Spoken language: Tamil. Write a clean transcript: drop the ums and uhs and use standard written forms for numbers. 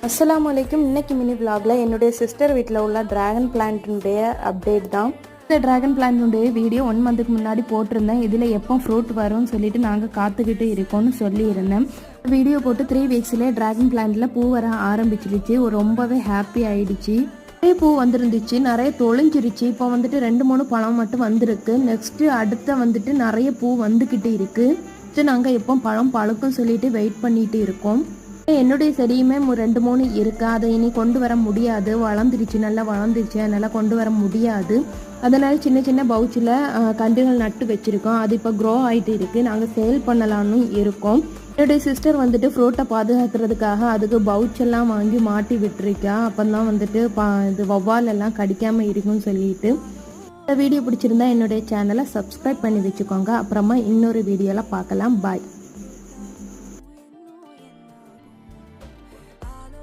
அஸ்ஸலாமு அலைக்கும். இன்னைக்கு மினி விலாகில் என்னுடைய சிஸ்டர் வீட்டில் உள்ள ட்ராகன் பிளான்ட்டுடைய அப்டேட் தான். இந்த ட்ராகன் பிளான்ட்டுடைய வீடியோ 1 மந்த்துக்கு முன்னாடி போட்டிருந்தேன். இதில் எப்போ ஃப்ரூட் வரும்னு சொல்லிட்டு நாங்கள் காத்துக்கிட்டு இருக்கோம்னு சொல்லியிருந்தேன். வீடியோ போட்டு 3 வீக்ஸ்லேயே ட்ராகன் பிளான்ட்டில் பூ வர ஆரம்பிச்சிருச்சு. ரொம்பவே ஹாப்பி ஆயிடுச்சு. நிறைய பூ வந்துருந்துச்சு, நிறைய தொலைஞ்சிருச்சு. இப்போ வந்துட்டு 2-3 பழம் மட்டும் வந்திருக்கு. நெக்ஸ்ட்டு அடுத்த நிறைய பூ வந்துக்கிட்டு இருக்குது. நாங்கள் எப்போ பழம் பழுக்கும் சொல்லிட்டு வெயிட் பண்ணிட்டு இருக்கோம். என்னுடைய செடியுமே 2-3 இருக்கு. அதை இனி கொண்டு வர முடியாது, வளர்ந்துருச்சு, நல்லா வளர்ந்துருச்சு, அதனால் கொண்டு வர முடியாது. அதனால் சின்ன சின்ன பவுச்சில் கன்றுகள் நட்டு வச்சுருக்கோம். அது இப்போ க்ரோ ஆகிட்டு இருக்குது. நாங்கள் சேல் பண்ணலான்னு இருக்கோம். என்னுடைய சிஸ்டர் ஃப்ரூட்டை பாதுகாக்கிறதுக்காக அதுக்கு பவுச்செல்லாம் வாங்கி மாட்டி விட்டுருக்கா. அப்போ தான் இது வவ்வாலெல்லாம் கடிக்காமல் இருக்குன்னு சொல்லிட்டு. இந்த வீடியோ பிடிச்சிருந்தா என்னுடைய சேனலை சப்ஸ்கிரைப் பண்ணி வச்சுக்கோங்க. அப்புறமா இன்னொரு வீடியோவில் பார்க்கலாம். பாய்.